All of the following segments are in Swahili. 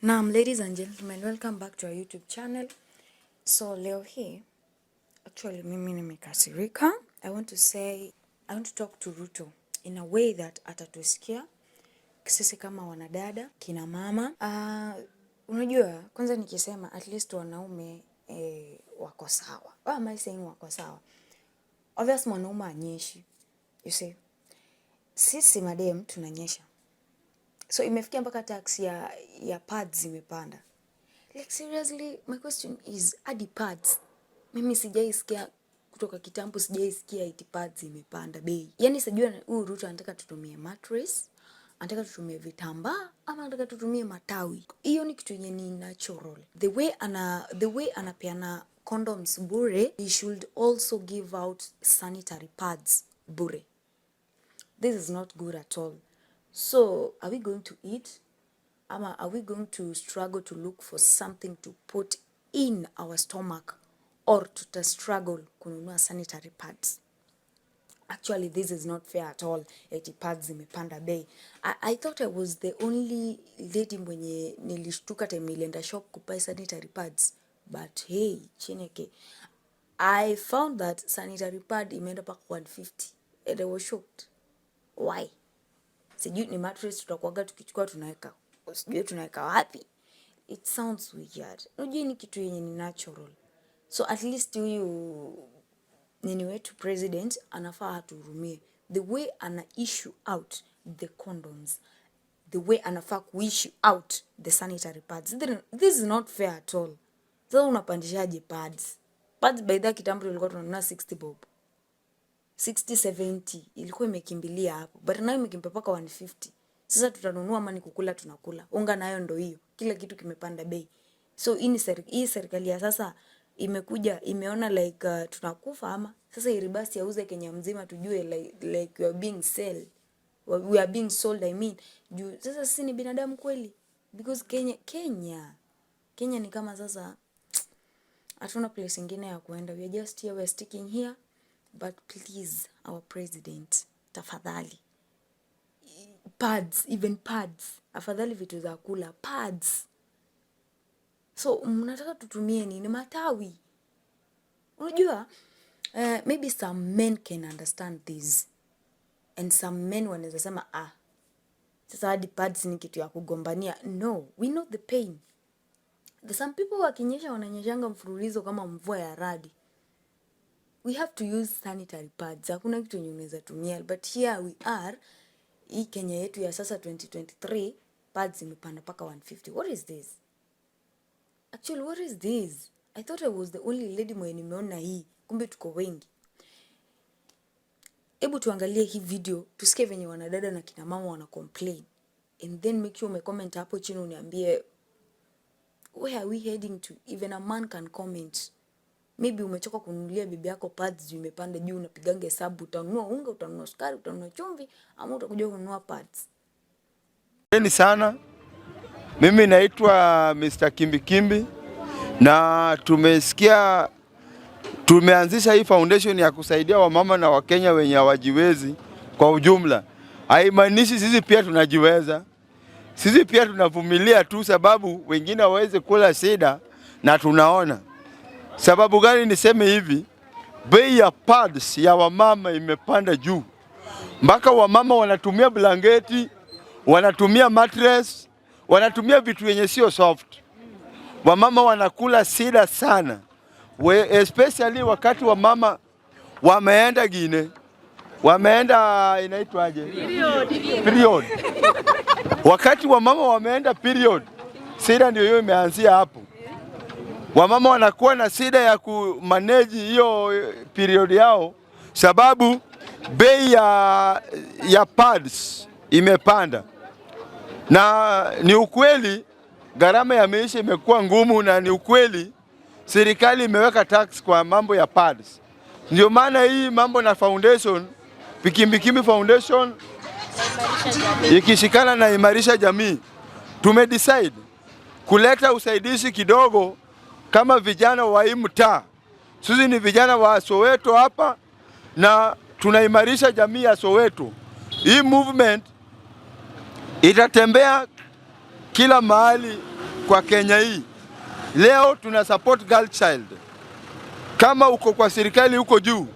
Naam, ladies and gentlemen, welcome back to our YouTube channel. So leo hii, actually mimi nimekasirika. I want to talk to Ruto in a way that atatusikia sisi kama wanadada, kina mama. Unajua, kwanza nikisema at least wanaume wako sawa. Why am I saying wako sawa? Obviously mwanaume anyeshi. You see, sisi madem tunanyesha. So imefikia mpaka tax ya pads imepanda. Like seriously, my question is, adi pads. Mimi sijaisikia kutoka kitambo, sijaisikia iti pads imepanda bei. Yani sijua huyu Ruto anataka tutumie mattress, anataka tutumie vitambaa, ama anataka tutumie matawi. Hiyo ni kitu yenye ni natural. The way anapeana condoms bure, he should also give out sanitary pads bure. This is not good at all. So, are we going to eat? Are we going to struggle to look for something to put in our stomach, or to struggle kununua sanitary pads? Actually, this is not fair at all. Eti pads imepanda bei. I thought I was the only lady mwenye nilishtuka time nilienda shop kupai sanitary pads. But hey, chineke, I found that sanitary pad imeenda paka 150 and I was shocked. Why? Sijui ni mattress tutakuaga tukichukua tunaweka. Sijui tunaweka wapi. It sounds weird. Unajua ni kitu yenye ni natural. So at least huyu nini wetu president anafaa atuhurumie. The way ana issue out the condoms, the way anafaa issue out the sanitary pads, this is not fair at all. So unapandishaje pads? Pads by that kitambo tulikuwa tunanunua 60 bob. 60-70 ilikuwa imekimbilia hapo, but now imekimbia paka 150. Sasa tutanunua ama ni kukula tunakula. Unga nayo ndo hiyo. Kila kitu kimepanda bei. So hii serikali ya sasa imekuja imeona like tunakufa ama sasa iribasi yauze Kenya mzima tujue like we are being sold. We are being sold, I mean. Sasa sisi ni binadamu kweli? Because Kenya ni kama sasa hatuna place nyingine ya kuenda. We are just here, we are sticking here. But please, our president, tafadhali. Pads, even pads. Afadhali vitu za kula, pads. So, mnataka tutumie nini? Matawi. Unajua, maybe some men can understand this. And some men wanaweza sema, sasa hadi pads ni kitu ya kugombania. No, we know the pain. Some people wakinyesha wananyeshanga mfululizo kama mvua ya radi. We have to use sanitary pads. Hakuna kitu yenye unaweza tumia. But here we are. Hii Kenya yetu ya sasa 2023, pads imepanda paka 150. What is this? Actually, what is this? I thought I was the only lady mwenye nimeona hii. Kumbe tuko wengi. Hebu tuangalie hii video. Tusikie venye wanadada na kina mama wana complain. And then make sure umecomment hapo chini uniambie, where are we heading to? Even a man can comment. Maybe umechoka kununulia bibi yako pads imepanda juu, unapigange hesabu, utanunua unga, utanunua sukari, utanunua chumvi, ama utakuja kununua pads. Ni sana. Mimi naitwa Mr. Kimbi na tumeanzisha hii foundation ya kusaidia wamama na Wakenya wenye hawajiwezi kwa ujumla. Haimaanishi sisi pia tunajiweza. Sisi pia tunavumilia tu sababu wengine waweze kula shida na tunaona. Sababu gani niseme hivi? Bei ya pads ya wamama imepanda juu. Mpaka wamama wanatumia blanketi, wanatumia mattress, wanatumia vitu yenye sio soft. Wamama wanakula shida sana. Especially wakati wamama wameenda Gine. Wameenda inaitwaje? Period. Wakati wamama wameenda period, shida ndio hiyo imeanzia hapo. Wamama wanakuwa na shida ya kumanage hiyo period yao sababu bei ya pads imepanda. Na ni ukweli gharama ya maisha imekuwa ngumu, na ni ukweli serikali imeweka tax kwa mambo ya pads. Ndio maana hii mambo na foundation, Kimbi Foundation ikishikana na Imarisha Jamii, tumedecide kuleta usaidizi kidogo kama vijana wa hii mtaa. Sisi ni vijana wa Soweto hapa na tunaimarisha jamii ya Soweto. Hii movement itatembea kila mahali kwa Kenya hii. Leo tuna support girl child. Kama uko kwa serikali uko juu,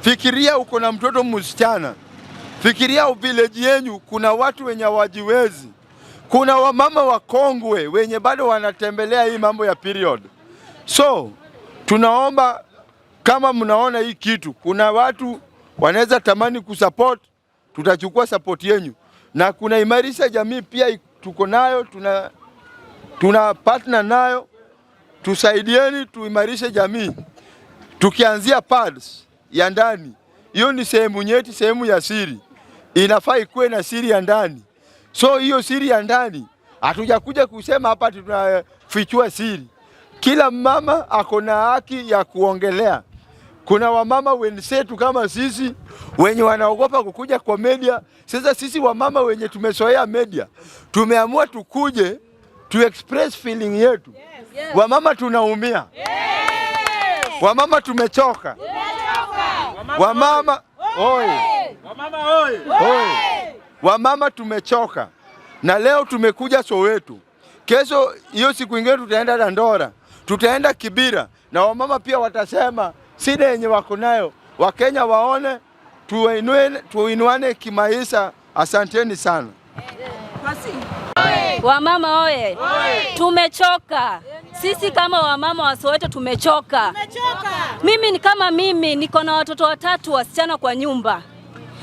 fikiria uko na mtoto msichana. Fikiria village yenu kuna watu wenye hawajiwezi. Kuna wamama wakongwe wenye bado wanatembelea hii mambo ya period. So, tunaomba kama mnaona hii kitu, kuna watu wanaweza tamani kusupport, tutachukua support yenu. Na kuna imarisha jamii pia tuko nayo, tuna partner nayo, tusaidieni tuimarishe jamii. Tukianzia pads ya ndani, hiyo ni sehemu nyeti, sehemu ya siri. Inafaa ikuwe na siri ya ndani. So hiyo siri ya ndani, hatujakuja kusema hapa tunafichua siri. Kila mama ako na haki ya kuongelea. Kuna wamama wenzetu kama sisi wenye wanaogopa kukuja kwa media. Sasa sisi wamama wenye tumezoea media, tumeamua tukuje to express feeling yetu. Wamama tunaumia. Wamama tumechoka. Wamama oye. Wamama oye. Wamama tumechoka. Na leo tumekuja Soweto. Kesho hiyo siku ingine tutaenda Dandora, tutaenda Kibira, na wamama pia watasema shida yenye wako nayo. Wakenya waone, tuinuane kimaisha. Asanteni sana. Wamama oye. Tumechoka. Sisi kama wamama wa Soweto tumechoka. Mimi niko na watoto 3 wasichana kwa nyumba.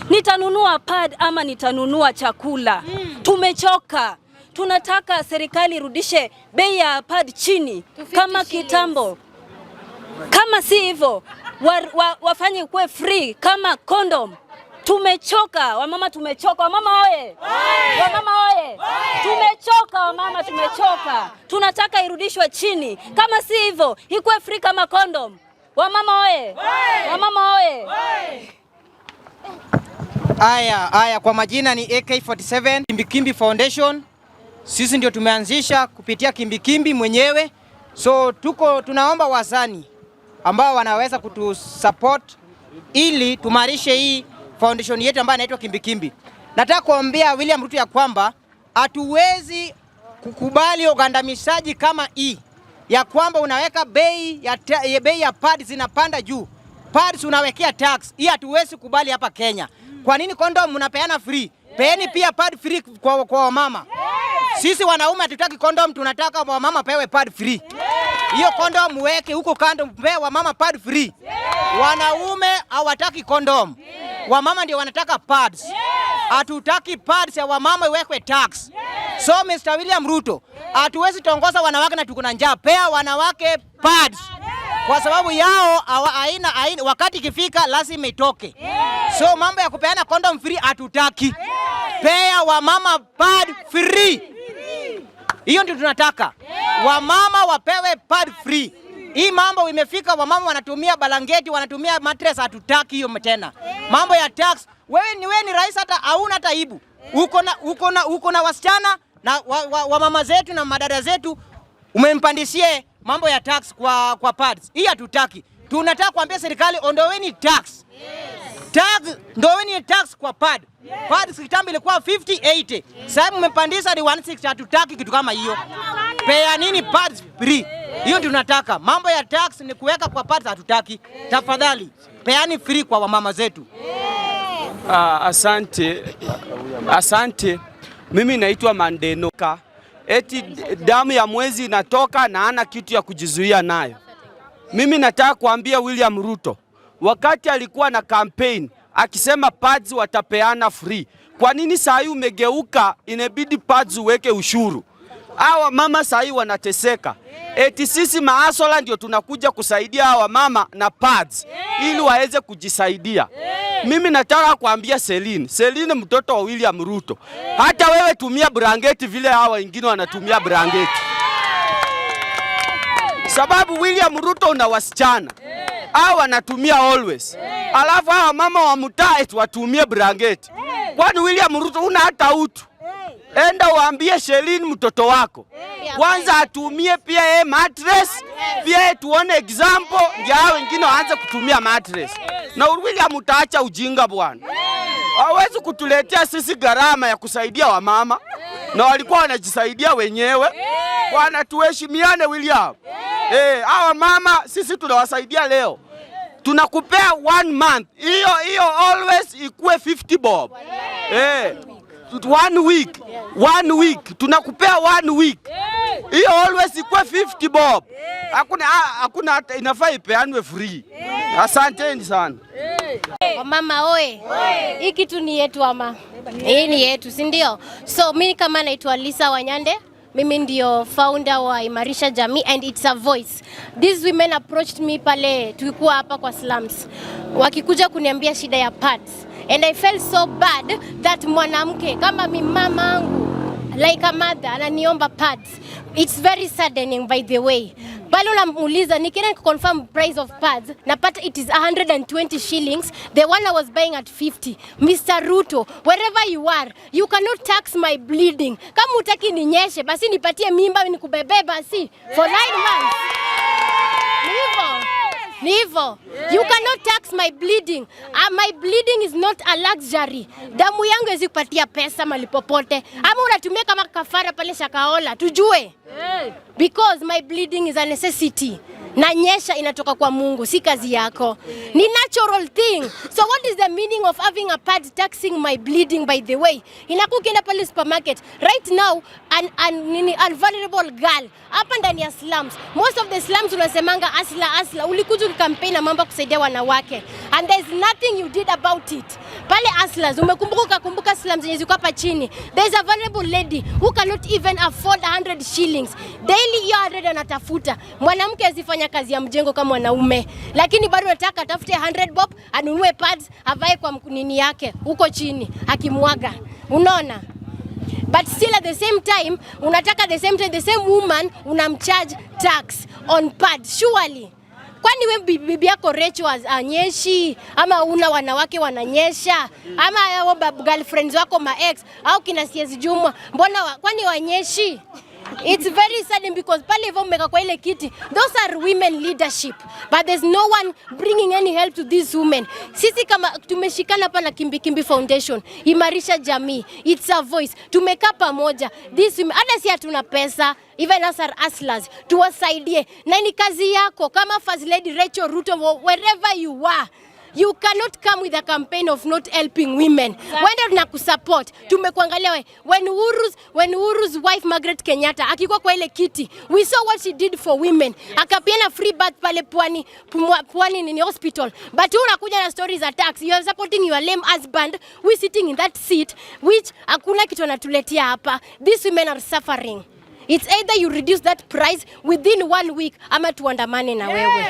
Nitanunua pad ama nitanunua chakula. Tumechoka. Tunataka serikali irudishe bei ya pad chini kama kitambo. Kama si hivyo, wafanye kuwe free kama condom. Tumechoka, wamama tumechoka. Wamama oye. Wamama oye. Tumechoka wamama, tumechoka. Tunataka irudishwe chini. Kama si hivyo, ikuwe free kama condom. Wamama oye. Wamama oye. Aya, kwa majina ni AK47 Kimbikimbi Foundation. Sisi ndio tumeanzisha kupitia Kimbikimbi mwenyewe. So tunaomba wazani ambao wanaweza kutusupport ili tumarishe hii foundation yetu ambayo inaitwa Kimbikimbi. Nataka kuambia William Ruto ya kwamba hatuwezi kukubali ugandamishaji kama hii ya kwamba unaweka bei ya pads zinapanda juu. Pads unawekea tax. Hii hatuwezi kubali hapa Kenya. Kwa nini condom mnapeana free? Peeni pia pad free kwa wamama. Sisi wanaume hatutaki condom, tunataka wamama pewe pad free. Hiyo condom muweke huko kando, mpe wamama pad free. Wanaume hawataki condom. Wamama ndio wanataka pads. Hatutaki pads ya wamama iwekwe tax. So Mr. William Ruto, hatuwezi tongoza wanawake na tuko na njaa. Pea wanawake pads. Kwa sababu yao haina wakati ikifika lazima itoke. So mambo ya kupeana condom free hatutaki. Pea wamama pad free. Hiyo ndio tunataka. Wamama wapewe pad free. Hii mambo imefika wamama wanatumia balangeti, wanatumia mattress, hatutaki hiyo tena. Mambo ya tax, wewe ni rais hata hauna taibu. Uko na wasichana na wamama zetu na madada zetu umempandishie mambo ya tax kwa pads. Hii hatutaki. Tunataka kuambia serikali ondoweni tax. Ndoweni tax kwa pad. Pads kitambo ilikuwa 50-80. Sasa mmepandisha hadi 160. Hatutaki kitu kama hiyo. Pea nini pads free? Hiyo tunataka. Mambo ya tax ni kuweka kwa pads hatutaki. Tafadhali peani free kwa wamama zetu. Asante. Mimi naitwa Mandenoka. Eti damu ya mwezi inatoka na hana kitu ya kujizuia nayo. Mimi nataka kuambia William Ruto, wakati alikuwa na campaign akisema pads watapeana free, kwa nini saa hii umegeuka inabidi pads uweke ushuru? Hawa mama saa hii wanateseka. Eti sisi maasola ndio tunakuja kusaidia hawa mama na pads ili waweze kujisaidia. Mimi nataka kuambia Celine mtoto wa William Ruto, hata wewe tumia blanketi vile hawa wengine wanatumia blanketi. Sababu William Ruto una wasichana, hawa wanatumia always. Alafu hawa mama wa mtaa watumie blanketi. Kwani William Ruto una hata utu? Enda waambie Celine mtoto wako kwanza atumie pia mattress, pia tuone example ndio hao wengine waanze kutumia mattress. Na William utaacha ujinga bwana. Hawezi kutuletea sisi gharama ya kusaidia wamama. na walikuwa wanajisaidia wenyewe. Bwana, tuheshimiane William. Hawa mama sisi tunawasaidia leo. Tunakupea 1 month. Hiyo always ikuwe 50 bob. 1 week. 1 week. Tunakupea 1 week. Hiyo always ikuwe 50 bob. Hakuna inafaa ipeanwe free. Asanteni sana. Wamama oe. Hii kitu ni yetu ama. Hii ni yetu, si ndio? So mimi kama naitwa Lisa Wanyande, mimi ndio founder wa Imarisha Jamii and it's a voice. These women approached me pale tulikuwa hapa kwa slums. Wakikuja kuniambia shida ya pads. And I felt so bad that mwanamke kama mi mama angu like a mother ananiomba pads. It's very saddening by the way. Pale unamuuliza nikienda confirm price of pads napata it is 120 shillings. The one I was buying at 50. Mr. Ruto, wherever you are, you cannot tax my bleeding. Kama utaki ninyeshe basi nipatie mimba nikubebe basi for 9 months. Nivo. You cannot tax my bleeding. My bleeding is not a luxury. Damu yangu haiwezi kupatia pesa malipopote. Ama unatumia kama kafara pale Shakahola. Tujue. Because my bleeding is a necessity. Na nyesha inatoka kwa Mungu, si kazi yako. Ni natural thing. So what is the meaning of having a pad taxing my bleeding by the way? Inakukienda pale supermarket. Right now, an vulnerable girl. Hapa ndani ya slums. Most of the slums unasemanga asla. Ulikuja campaign na mambo kusaidia wanawake. And there's nothing you did about it. Pale aslas, umekumbuka slums zenye ziko hapa chini. There's a vulnerable lady who cannot even afford 100 shillings. Daily hiyo 100 anatafuta. Mwanamke asifanya kazi ya mjengo kama mwanaume. Lakini bado nataka atafute 100 bob, anunue pads, avae kwa mkunini yake huko chini, akimwaga. Unaona? But still at the same time, unataka the same woman unamcharge tax on pads. Surely. Kwani we bibi yako Rachel anyeshi ama una wanawake wananyesha ama hao girlfriends wako ma ex au kina CS Juma kwani wanyeshi? It's very sad because pale hivyo mmeka kwa ile kiti, those are women leadership, but there's no one bringing any help to these women. Sisi kama tumeshikana hapa na Kimbi Foundation, Imarisha Jamii, it's a voice. Tumekaa pamoja, these women, hata si hatuna pesa, even as our hustlers, tuwasaidie. Na ni kazi yako kama First Lady Rachel Ruto, wherever you are. You cannot come with a campaign of not helping women. Wenda tunakusupport. Tumekuangalia when Uhuru's wife Margaret Kenyatta akikuwa kwa ile kiti, we saw what she did for women. Akapiana free birth pale Pwani ni hospital. But unakuja na stories za tax. You are supporting your lame husband who is sitting in that seat which hakuna kitu anatuletea hapa. These women are suffering. It's either you reduce that price within 1 week ama tuandamane na wewe.